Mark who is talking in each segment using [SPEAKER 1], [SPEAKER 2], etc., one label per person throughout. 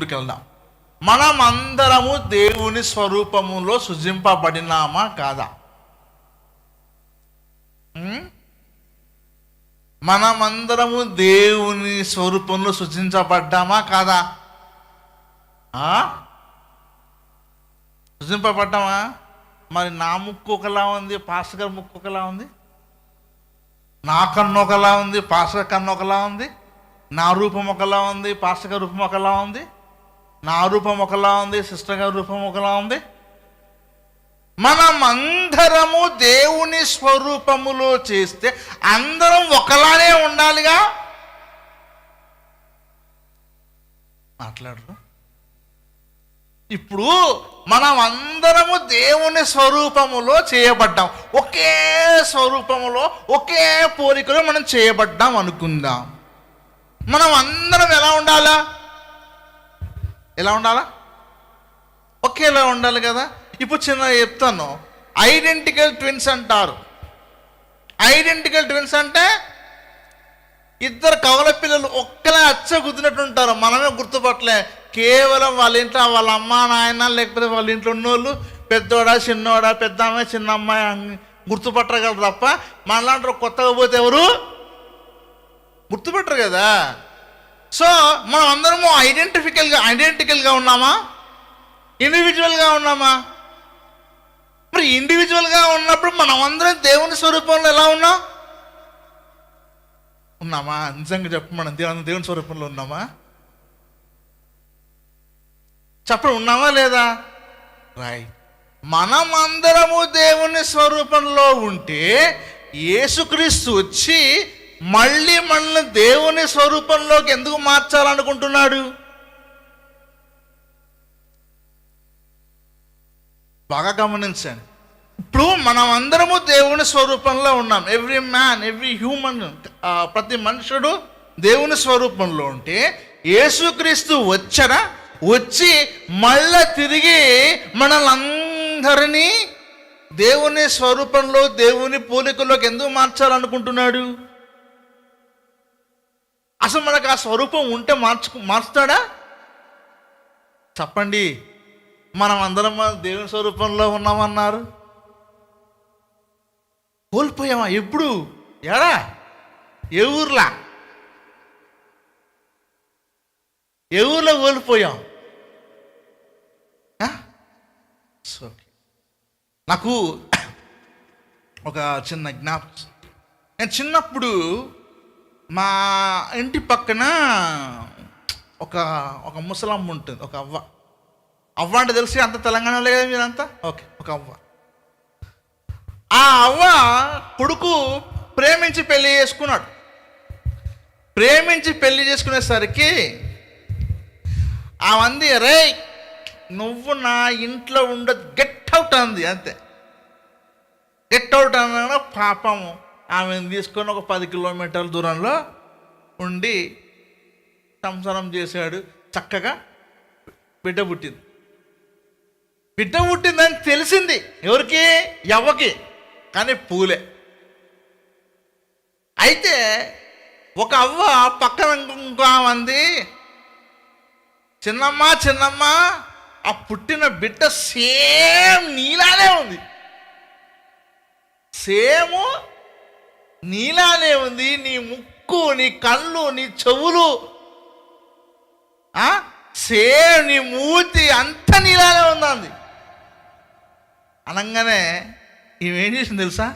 [SPEAKER 1] ముందుకెళ్దాం. మనమందరము దేవుని స్వరూపములో సృజింపబడినామా కాదా? మనమందరము దేవుని స్వరూపంలో సృజించబడ్డామా కాదా? సృజింపబడ్డామా? మరి నా ముక్కు ఒకలా ఉంది, పాస్టర్ గారి ముక్కు ఒకలా ఉంది, నా కన్ను ఒకలా ఉంది, పాస్టర్ కన్ను ఒకలా ఉంది, నా రూపం ఒకలా ఉంది, పాస్టర్ గారి రూపం ఒకలా ఉంది, నా రూపం ఒకలా ఉంది, సిస్టర్ గారి రూపం ఒకలా ఉంది. మనమందరము దేవుని స్వరూపములో చేస్తే అందరం ఒకలానే ఉండాలిగా. మాట్లాడరు. ఇప్పుడు మనం అందరము దేవుని స్వరూపములో చేయబడ్డాం, ఒకే స్వరూపములో ఒకే పోలికలో మనం చేయబడ్డాం అనుకుందాం. మనం అందరం ఎలా ఉండాలా? ఎలా ఉండాలా? ఒకేలా ఉండాలి కదా. ఇప్పుడు చిన్న చెప్తాను, ఐడెంటికల్ ట్విన్స్ అంటారు. ఐడెంటికల్ ట్విన్స్ అంటే ఇద్దరు కవల పిల్లలు ఒక్కలా అచ్చ గుద్దినట్టు ఉంటారు, మనమే గుర్తుపట్టలే. కేవలం వాళ్ళ ఇంట్లో వాళ్ళ అమ్మ నాయన లేకపోతే వాళ్ళ ఇంట్లో ఉన్నోళ్ళు పెద్దోడా చిన్నోడా పెద్ద అమ్మాయి చిన్న అమ్మాయి గుర్తుపట్టగలరు తప్ప మనలాంటి కొత్తగా పోతే ఎవరు గుర్తుపట్టరు కదా. సో మనం అందరము ఐడెంటికల్గా ఉన్నామా? ఇండివిజువల్గా ఉన్నామా? మరి ఇండివిజువల్గా ఉన్నప్పుడు మనం అందరం దేవుని స్వరూపంలో ఎలా ఉన్నామా? నిజంగా చెప్పు, మనం దేవుని స్వరూపంలో ఉన్నామా? చెప్పండి, ఉన్నామా లేదా? రైట్. మనమందరము దేవుని స్వరూపంలో ఉంటే యేసుక్రీస్తు వచ్చి మళ్ళీ మనల్ని దేవుని స్వరూపంలోకి ఎందుకు మార్చాలనుకుంటున్నాడు? బాగా గమనించండి. ఇప్పుడు మనం అందరము దేవుని స్వరూపంలో ఉన్నాం. ఎవ్రీ మ్యాన్, ఎవ్రీ హ్యూమన్, ప్రతి మనుషుడు దేవుని స్వరూపంలో ఉంటే యేసుక్రీస్తు వచ్చి మళ్ళా తిరిగి మనల్ని దేవుని స్వరూపంలో దేవుని పోలికల్లోకి ఎందుకు మార్చాలనుకుంటున్నాడు? అసలు మనకు ఆ స్వరూపం ఉంటే మార్చుతాడా? చెప్పండి. మనం అందరం దేవుని స్వరూపంలో ఉన్నామన్నారు, కోల్పోయామా? ఎప్పుడు? ఎడా? ఏ ఊర్లో కోల్పోయాం? నాకు ఒక చిన్న జ్ఞాపకం. నేను చిన్నప్పుడు మా ఇంటి పక్కన ఒక ముసలమ్మ ఉంటుంది, ఒక అవ్వ అంటే తెలిసి అంత తెలంగాణలో కదా మీరంతా? ఓకే, ఒక అవ్వ. ఆ అవ్వ కొడుకు ప్రేమించి పెళ్లి చేసుకున్నాడు. ప్రేమించి పెళ్లి చేసుకునేసరికి ఆ మంది, రే నువ్వు నా ఇంట్లో ఉండదు, గెట్ అవుట్ అంది. అంతే, గెట్ అవుట్ అన్న. పాపము ఆమెను తీసుకొని ఒక 10 కిలోమీటర్ల దూరంలో ఉండి సంసారం చేశాడు. చక్కగా బిడ్డ పుట్టిందని తెలిసింది. ఎవరికి? ఎవ్వకి. కానీ పూలే. అయితే ఒక అవ్వ పక్కన ఇంకో మంది, చిన్నమ్మ ఆ పుట్టిన బిడ్డ సేమ్ నీలానే ఉంది, సేము నీలానే ఉంది. నీ ముక్కు, నీ కళ్ళు, నీ చెవులు, సేమ్ నీ మూతి అంతా నీలానే ఉందంది. అనగానే ఈమెం చేసింది తెలుసా?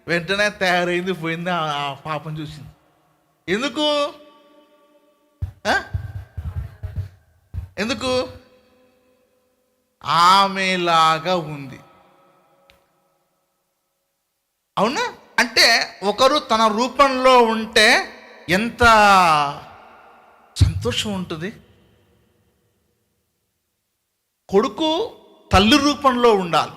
[SPEAKER 1] వెంటనే తయారైంది, పోయింది. ఆ పాపం చూసింది. ఎందుకు? ఆమెలాగా ఉంది. అవునా? అంటే ఒకరు తన రూపంలో ఉంటే ఎంత సంతోషం ఉంటుంది. కొడుకు తల్లి రూపంలో ఉండాలి,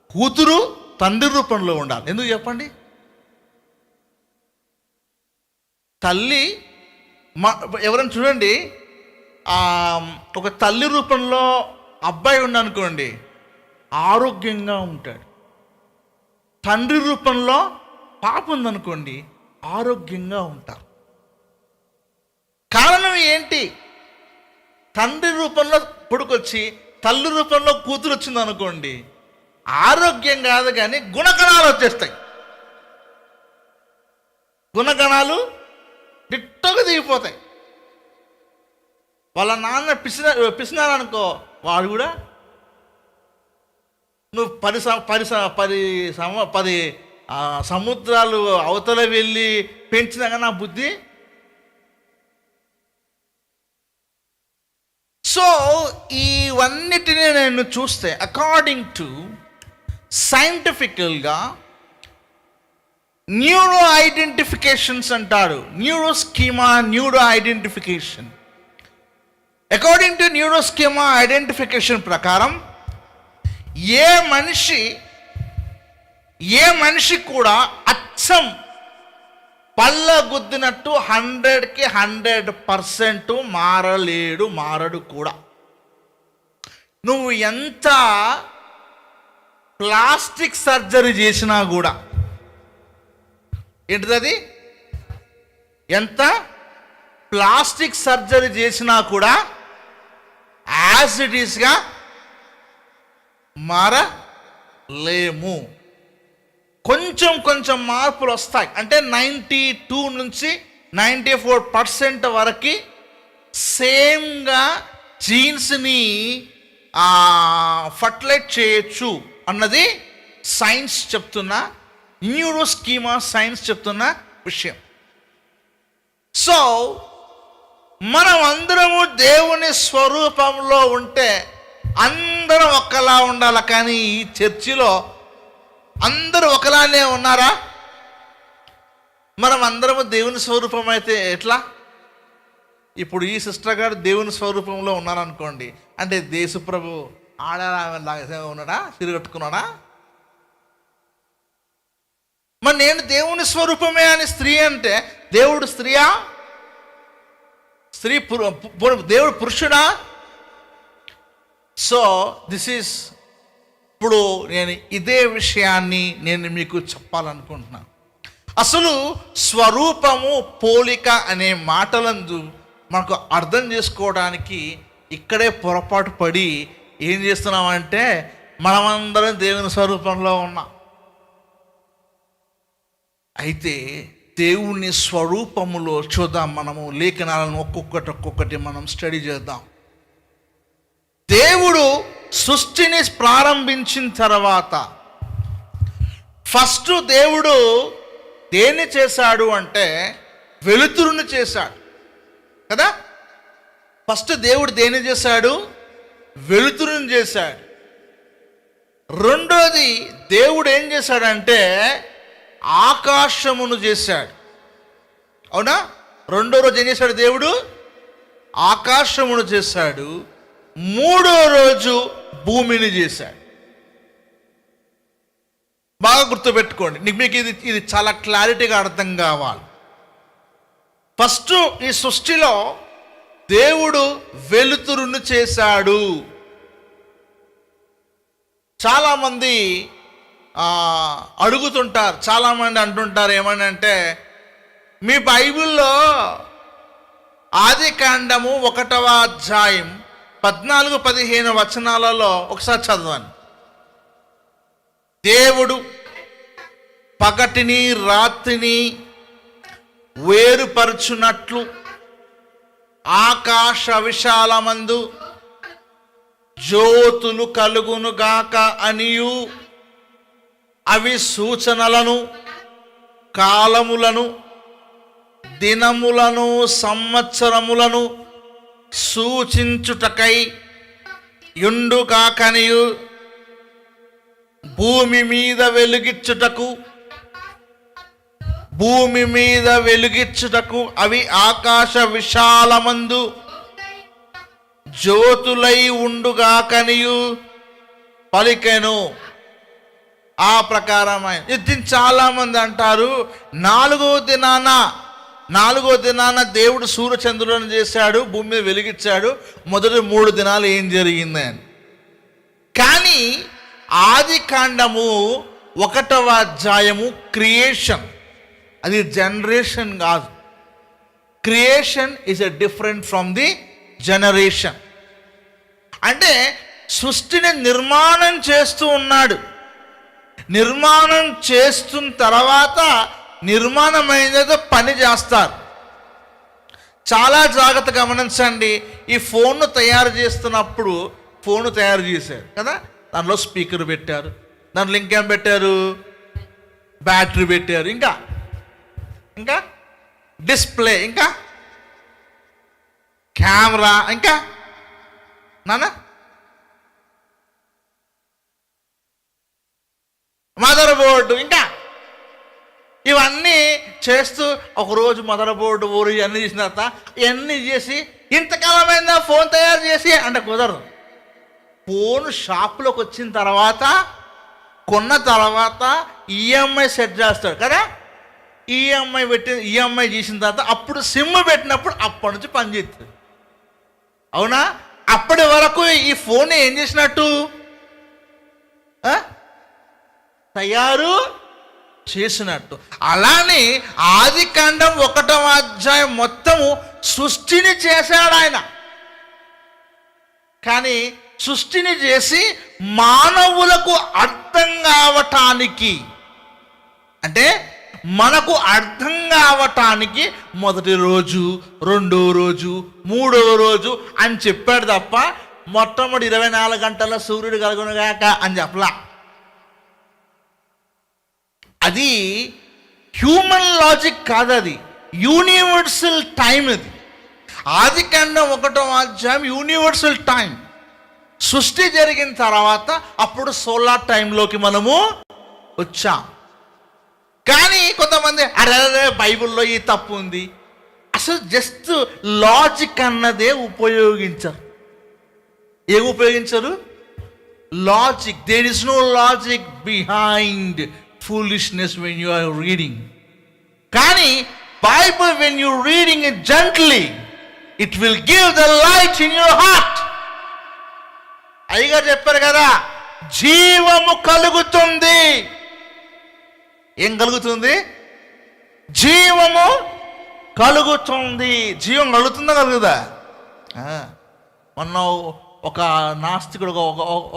[SPEAKER 1] కూతురు తండ్రి రూపంలో ఉండాలి. ఎందుకు చెప్పండి? తల్లి ఎవరైనా చూడండి, ఒక తల్లి రూపంలో అబ్బాయి ఉండనుకోండి, ఆరోగ్యంగా ఉంటాడు. తండ్రి రూపంలో పాప ఉందనుకోండి, ఆరోగ్యంగా ఉంటారు. కారణం ఏంటి? తండ్రి రూపంలో కొడుకొచ్చి తల్లి రూపంలో కూతురు వచ్చింది అనుకోండి, ఆరోగ్యం కాదు కానీ గుణగణాలు వచ్చేస్తాయి. గుణగణాలు డిట్టోగా దిగిపోతాయి. వాళ్ళ నాన్న పిసినారనుకో, వాడు కూడా నువ్వు 10 సముద్రాలు అవతల వెళ్ళి పెంచినాక నా బుద్ధి. సో ఇవన్నిటినీ నేను చూస్తే అకార్డింగ్ టు సైంటిఫికల్గా న్యూరో ఐడెంటిఫికేషన్స్ అంటారు. Neuro schema, neuro identification. According to neuro schema identification ప్రకారం ఏ మనిషి కూడా అచ్చం పళ్ళ గుద్దినట్టు 100కి 100% మారడు కూడా. నువ్వు ఎంత ప్లాస్టిక్ సర్జరీ చేసినా కూడా, ఏంటిది, ఎంత ప్లాస్టిక్ సర్జరీ చేసినా కూడా యాజ్ ఇట్ ఈస్గా మారలేము. కొంచెం మార్పులు వస్తాయి. అంటే 92 నుంచి 94% వరకు సేమ్గా జీన్స్ని ఫర్టిలైజ్ చేయొచ్చు అన్నది సైన్స్ చెప్తున్న, న్యూరోస్కీమా సైన్స్ చెప్తున్న విషయం. సో మనం అందరము దేవుని స్వరూపంలో ఉంటే అందరం ఒకలా ఉండాలి. కానీ ఈ చర్చిలో అందరూ ఒకలానే ఉన్నారా? మనం అందరము దేవుని స్వరూపం అయితే ఎట్లా? ఇప్పుడు ఈ సిస్టర్ గారు దేవుని స్వరూపంలో ఉన్నారనుకోండి, అంటే దేశప్రభు ఆడలాగా ఉన్నాడా, తిరగట్టుకున్నాడా? మరి నేను దేవుని స్వరూపమే అని స్త్రీ అంటే దేవుడు స్త్రీయా? దేవుడు పురుషుడా? సో దిస్ ఈస్, ఇప్పుడు నేను ఇదే విషయాన్ని నేను మీకు చెప్పాలనుకుంటున్నాను. అసలు స్వరూపము, పోలిక అనే మాటలందు మనకు అర్థం చేసుకోవడానికి ఇక్కడే పొరపాటు పడి ఏం చేస్తున్నామంటే మనమందరం దేవుని స్వరూపంలో ఉన్నాం. అయితే దేవుని స్వరూపములో చూద్దాం. మనము లేఖనాలను ఒక్కొక్కటి మనం స్టడీ చేద్దాం. దేవుడు సృష్టిని ప్రారంభించిన తర్వాత ఫస్ట్ దేవుడు దేన్ని చేశాడు అంటే వెలుతురుని చేశాడు కదా. ఫస్ట్ దేవుడు దేన్ని చేశాడు? వెలుతురుని చేశాడు. రెండోది దేవుడు ఏం చేశాడంటే ఆకాశమును చేశాడు. అవునా? రెండో రోజు ఏం చేశాడు దేవుడు? ఆకాశమును చేశాడు. మూడో రోజు భూమిని చేశాడు. బాగా గుర్తుపెట్టుకోండి, మీకు ఇది చాలా క్లారిటీగా అర్థం కావాలి. ఫస్ట్ ఈ సృష్టిలో దేవుడు వెలుతురును చేశాడు. చాలామంది అడుగుతుంటారు, చాలామంది అంటుంటారు ఏమని అంటే, మీ బైబిల్లో ఆదికాండము 1వ అధ్యాయం 14-15 వచనాలలో ఒకసారి చదవండి. దేవుడు పగటిని రాత్రిని వేరుపరచునట్లు ఆకాశ విశాలమందు జ్యోతులు కలుగునుగాక అనియు అవి సూచనలను, కాలములను, దినములను, సంవత్సరములను సూచించుటకై యుండుగాకనియు భూమి మీద వెలుగిచ్చుటకు అవి ఆకాశ విశాలమందు జ్యోతులై ఉండుగాకనియు పలికెను. ఆ ప్రకారమైన ఇది చాలా మంది అంటారు, నాలుగో దినాన దేవుడు సూర్యచంద్రులను చేశాడు, భూమి మీద వెలిగించాడు, మొదటి 3 దినాలు ఏం జరిగింది అని. కానీ ఆదికాండము 1వ అధ్యాయము క్రియేషన్, అది జనరేషన్ కాదు. Creation is a different from the generation. అంటే సృష్టిని నిర్మాణం చేస్తూ ఉన్నాడు. నిర్మాణం చేస్తున్న తర్వాత నిర్మాణమైనదో పని చేస్తారు. చాలా జాగ్రత్త గమనించండి. ఈ ఫోన్ను తయారు చేస్తున్నప్పుడు ఫోన్ను తయారు చేశారు కదా, దానిలో స్పీకర్ పెట్టారు, దాంట్లో ఇంకేం పెట్టారు, బ్యాటరీ పెట్టారు, ఇంకా ఇంకా డిస్ప్లే, ఇంకా కెమెరా, ఇంకా నాన్న మదర్ బోర్డు, ఇంకా ఇవన్నీ చేస్తూ ఒకరోజు మదర్ బోర్డు ఊరు ఇవన్నీ చేసిన తర్వాత ఇవన్నీ చేసి ఇంతకాలమైందా ఫోన్ తయారు చేసి అంటే కుదరదు. ఫోన్ షాప్లోకి వచ్చిన తర్వాత కొన్న తర్వాత ఈఎంఐ సెట్ చేస్తాడు కదా, ఈఎంఐ చేసిన తర్వాత అప్పుడు సిమ్ పెట్టినప్పుడు అప్పటి నుంచి పనిచేస్తుంది. అవునా? అప్పటి వరకు ఈ ఫోన్ ఏం చేసినట్టు తయారు చేసినట్టు. అలానే ఆదికాండం 1వ అధ్యాయం మొత్తము సృష్టిని చేశాడు ఆయన. కానీ సృష్టిని చేసి మానవులకు అర్థం కావటానికి, అంటే మనకు అర్థం కావటానికి మొదటి రోజు, 2వ రోజు, 3వ రోజు అని చెప్పాడు తప్ప మొట్టమొదటి 24 గంటల సూర్యుడు కలుగునుగాక అని చెప్పలా. అది హ్యూమన్ లాజిక్ కాదు, అది యూనివర్సల్ టైం. అది ఆదికాండం 1వ అధ్యాయం యూనివర్సల్ టైం. సృష్టి జరిగిన తర్వాత అప్పుడు సోలార్ టైంలోకి మనము వచ్చాం. కానీ కొంతమంది అరే బైబిల్లో ఈ తప్పు ఉంది, అసలు జస్ట్ లాజిక్ అన్నదే ఉపయోగించరు. ఏం ఉపయోగించరు? Logic. There is no logic behind foolishness when you are reading. కానీ Bible, when you reading it gently, it will give the light in your heart. అయ్యగారు చెప్పారు కదా, జీవము కలుగుతుంది. ఏం కలుగుతుంది? జీవము కలుగుతుంది. జీవం కలుగుతుందా కలుగుదా? మొన్న ఒక నాస్తికుడు